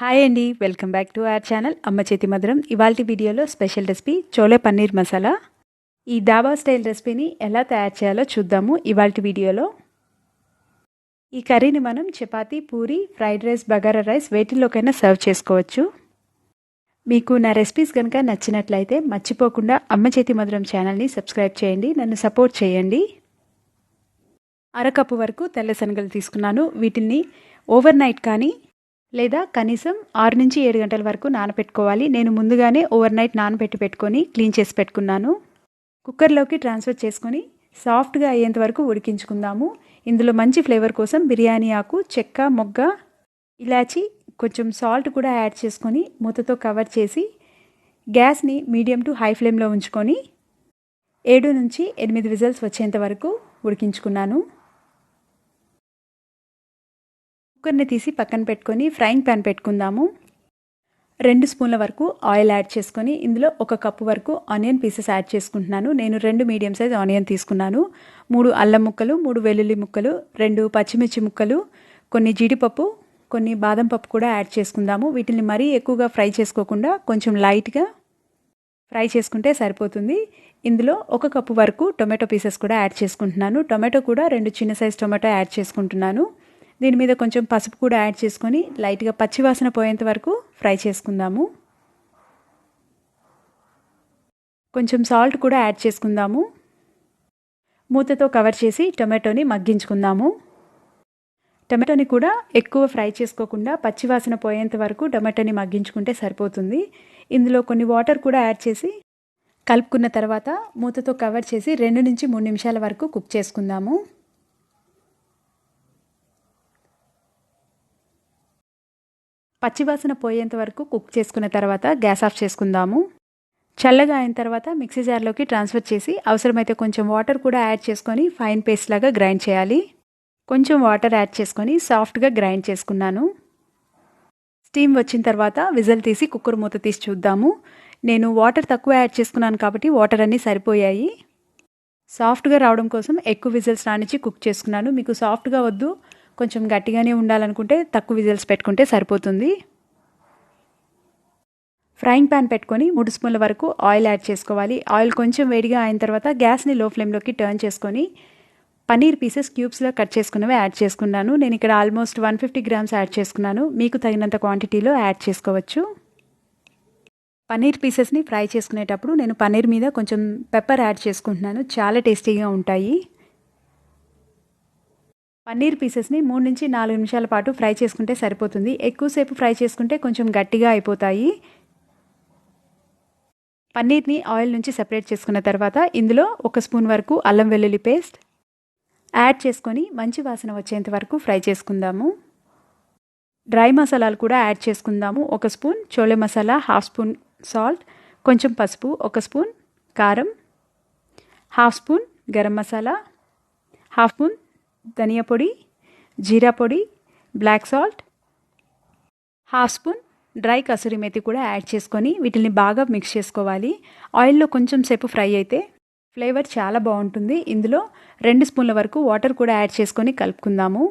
Hi అండి, welcome back to our channel అమ్మ చేతి మధురం. ఇవాల్టి వీడియోలో స్పెషల్ రెసిపీ చోలే పన్నీర్ మసాలా. ఈ డాబా స్టైల్ రెసిపీని ఎలా తయారు చేయాలో చూద్దాము ఇవాల్టి వీడియోలో. ఈ కర్రీని మనం chapati, puri, fried rice, bagara rice వేటిల్లోకైనా సర్వ్ చేసుకోవచ్చు. మీకు నా రెసిపీస్ కనుక నచ్చినట్లయితే మర్చిపోకుండా అమ్మ చేతి మధురం ఛానల్ని సబ్స్క్రైబ్ చేయండి, నన్ను సపోర్ట్ చేయండి. అరకప్పు వరకు తెల్ల శనగలు తీసుకున్నాను. వీటిని ఓవర్ నైట్ కానీ లేదా కనీసం 6 నుంచి 7 గంటల వరకు నానబెట్టుకోవాలి. నేను ముందుగానే ఓవర్ నైట్ పెట్టుకొని క్లీన్ చేసి పెట్టుకున్నాను. కుక్కర్లోకి ట్రాన్స్ఫర్ చేసుకొని సాఫ్ట్గా అయ్యేంత వరకు ఉడికించుకుందాము. ఇందులో మంచి ఫ్లేవర్ కోసం బిర్యానీ ఆకు, చెక్క, మొగ్గ, ఇలాచి, కొంచెం సాల్ట్ కూడా యాడ్ చేసుకొని మూతతో కవర్ చేసి గ్యాస్ని మీడియం టు హై ఫ్లేమ్లో ఉంచుకొని 7 నుంచి 8 విజిల్స్ వచ్చేంత వరకు ఉడికించుకున్నాను. కుక్కర్ని తీసి పక్కన పెట్టుకొని ఫ్రైయింగ్ ప్యాన్ పెట్టుకుందాము. 2 స్పూన్ల వరకు ఆయిల్ యాడ్ చేసుకొని ఇందులో 1 కప్పు వరకు ఆనియన్ పీసెస్ యాడ్ చేసుకుంటున్నాను. నేను 2 మీడియం సైజ్ ఆనియన్ తీసుకున్నాను. 3 అల్లం ముక్కలు, 3 వెల్లుల్లి ముక్కలు, 2 పచ్చిమిర్చి ముక్కలు, కొన్ని జీడిపప్పు, కొన్ని బాదం పప్పు కూడా యాడ్ చేసుకుందాము. వీటిని మరీ ఎక్కువగా ఫ్రై చేసుకోకుండా కొంచెం లైట్గా ఫ్రై చేసుకుంటే సరిపోతుంది. ఇందులో 1 కప్పు వరకు టొమాటో పీసెస్ కూడా యాడ్ చేసుకుంటున్నాను. టొమాటో కూడా 2 చిన్న సైజ్ టొమాటో యాడ్ చేసుకుంటున్నాను. దీని మీద కొంచెం పసుపు కూడా యాడ్ చేసుకొని లైట్గా పచ్చివాసన పోయేంత వరకు ఫ్రై చేసుకుందాము. కొంచెం సాల్ట్ కూడా యాడ్ చేసుకుందాము. మూతతో కవర్ చేసి టొమాటోని మగ్గించుకుందాము. టొమాటోని కూడా ఎక్కువ ఫ్రై చేసుకోకుండా పచ్చివాసన పోయేంత వరకు టొమాటోని మగ్గించుకుంటే సరిపోతుంది. ఇందులో కొన్ని వాటర్ కూడా యాడ్ చేసి కలుపుకున్న తర్వాత మూతతో కవర్ చేసి 2 నుంచి 3 నిమిషాల వరకు కుక్ చేసుకుందాము. పచ్చివాసన పోయేంత వరకు కుక్ చేసుకున్న తర్వాత గ్యాస్ ఆఫ్ చేసుకుందాము. చల్లగా అయిన తర్వాత మిక్సీ జార్లోకి ట్రాన్స్ఫర్ చేసి అవసరమైతే కొంచెం వాటర్ కూడా యాడ్ చేసుకొని ఫైన్ పేస్ట్ లాగా గ్రైండ్ చేయాలి. కొంచెం వాటర్ యాడ్ చేసుకొని సాఫ్ట్గా గ్రైండ్ చేసుకున్నాను. స్టీమ్ వచ్చిన తర్వాత విజిల్ తీసి కుక్కర్ మూత తీసి చూద్దాము. నేను వాటర్ తక్కువ యాడ్ చేసుకున్నాను కాబట్టి వాటర్ అన్నీ సరిపోయాయి. సాఫ్ట్గా రావడం కోసం ఎక్కువ విజిల్స్ రానిచ్చి కుక్ చేసుకున్నాను. మీకు సాఫ్ట్గా వద్దు, కొంచెం గట్టిగానే ఉండాలనుకుంటే తక్కువ విజిల్స్ పెట్టుకుంటే సరిపోతుంది. ఫ్రైయింగ్ ప్యాన్ పెట్టుకొని 3 స్పూన్ల వరకు ఆయిల్ యాడ్ చేసుకోవాలి. ఆయిల్ కొంచెం వేడిగా అయిన తర్వాత గ్యాస్ని లో ఫ్లేమ్లోకి టర్న్ చేసుకొని పన్నీర్ పీసెస్ క్యూబ్స్లో కట్ చేసుకున్నవి యాడ్ చేసుకున్నాను. నేను ఇక్కడ ఆల్మోస్ట్ 150 గ్రామ్స్ యాడ్ చేసుకున్నాను. మీకు తగినంత క్వాంటిటీలో యాడ్ చేసుకోవచ్చు. పన్నీర్ పీసెస్ని ఫ్రై చేసుకునేటప్పుడు నేను పన్నీర్ మీద కొంచెం పెప్పర్ యాడ్ చేసుకుంటున్నాను. చాలా టేస్టీగా ఉంటాయి. పన్నీర్ పీసెస్ని 3 నుంచి 4 నిమిషాల పాటు ఫ్రై చేసుకుంటే సరిపోతుంది. ఎక్కువసేపు ఫ్రై చేసుకుంటే కొంచెం గట్టిగా అయిపోతాయి. పన్నీర్ని ఆయిల్ నుంచి సెపరేట్ చేసుకున్న తర్వాత ఇందులో 1 స్పూన్ వరకు అల్లం వెల్లుల్లి పేస్ట్ యాడ్ చేసుకొని మంచి వాసన వచ్చేంత వరకు ఫ్రై చేసుకుందాము. డ్రై మసాలాలు కూడా యాడ్ చేసుకుందాము. 1 spoon chole masala, 1/2 spoon salt, కొంచెం పసుపు, 1 స్పూన్ కారం, 1/2 స్పూన్ గరం మసాలా, 1/2 స్పూన్ ధనియా పొడి, జీరా పొడి, black salt, 1/2 spoon dry kasuri methi కూడా యాడ్ చేసుకొని వీటిని బాగా మిక్స్ చేసుకోవాలి. ఆయిల్లో కొంచెం సేపు ఫ్రై అయితే ఫ్లేవర్ చాలా బాగుంటుంది. ఇందులో 2 స్పూన్ల వరకు వాటర్ కూడా యాడ్ చేసుకొని కలుపుకుందాము.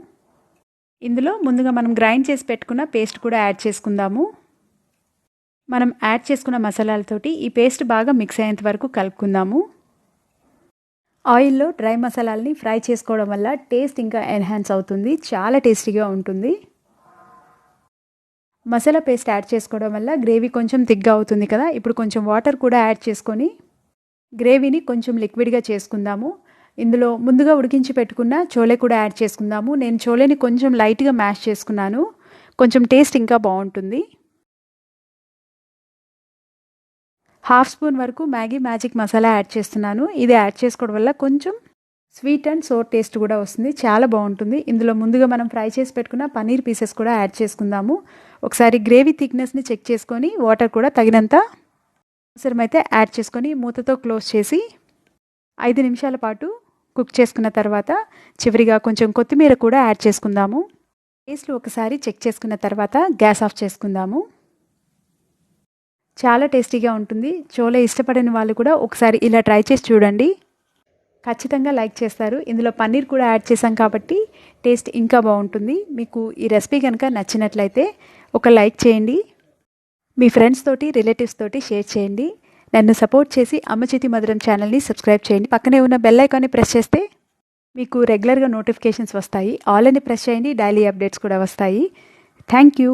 ఇందులో ముందుగా మనం గ్రైండ్ చేసి పెట్టుకున్న పేస్ట్ కూడా యాడ్ చేసుకుందాము. మనం యాడ్ చేసుకున్న మసాలాలతోటి ఈ పేస్ట్ బాగా మిక్స్ అయ్యేంత వరకు కలుపుకుందాము. ఆయిల్లో డ్రై మసాలాలని ఫ్రై చేసుకోవడం వల్ల టేస్ట్ ఇంకా ఎన్హాన్స్ అవుతుంది. చాలా టేస్టీగా ఉంటుంది. మసాలా పేస్ట్ యాడ్ చేసుకోవడం వల్ల గ్రేవీ కొంచెం థిక్గా అవుతుంది కదా. ఇప్పుడు కొంచెం వాటర్ కూడా యాడ్ చేసుకొని గ్రేవీని కొంచెం లిక్విడ్గా చేసుకుందాము. ఇందులో ముందుగా ఉడికించి పెట్టుకున్న చోలే కూడా యాడ్ చేసుకుందాము. నేను చోలేని కొంచెం లైట్గా మ్యాష్ చేసుకున్నాను. కొంచెం టేస్ట్ ఇంకా బాగుంటుంది. 1/2 స్పూన్ వరకు మ్యాగీ మ్యాజిక్ మసాలా యాడ్ చేస్తున్నాను. ఇది యాడ్ చేసుకోవడం వల్ల కొంచెం స్వీట్ అండ్ సోర్ టేస్ట్ కూడా వస్తుంది. చాలా బాగుంటుంది. ఇందులో ముందుగా మనం ఫ్రై చేసి పెట్టుకున్న పన్నీర్ పీసెస్ కూడా యాడ్ చేసుకుందాము. ఒకసారి గ్రేవీ థిక్నెస్ని చెక్ చేసుకొని వాటర్ కూడా తగినంత అవసరమైతే యాడ్ చేసుకొని మూతతో క్లోజ్ చేసి 5 నిమిషాల పాటు కుక్ చేసుకున్న తర్వాత చివరిగా కొంచెం కొత్తిమీర కూడా యాడ్ చేసుకుందాము. టేస్ట్లు ఒకసారి చెక్ చేసుకున్న తర్వాత గ్యాస్ ఆఫ్ చేసుకుందాము. చాలా టేస్టీగా ఉంటుంది. చోలే ఇష్టపడని వాళ్ళు కూడా ఒకసారి ఇలా ట్రై చేసి చూడండి. ఖచ్చితంగా లైక్ చేస్తారు. ఇందులో పన్నీర్ కూడా యాడ్ చేశాం కాబట్టి టేస్ట్ ఇంకా బాగుంటుంది. మీకు ఈ రెసిపీ కనుక నచ్చినట్లయితే ఒక లైక్ చేయండి. మీ ఫ్రెండ్స్ తోటి రిలేటివ్స్ తోటి షేర్ చేయండి. నన్ను సపోర్ట్ చేసి అమ్మ చేతి మధురం ఛానల్ని సబ్స్క్రైబ్ చేయండి. పక్కనే ఉన్న బెల్ ఐకాన్ని ప్రెస్ చేస్తే మీకు రెగ్యులర్గా నోటిఫికేషన్స్ వస్తాయి. ఆల్ అని ప్రెస్ చేయండి, డైలీ అప్డేట్స్ కూడా వస్తాయి. Thank you.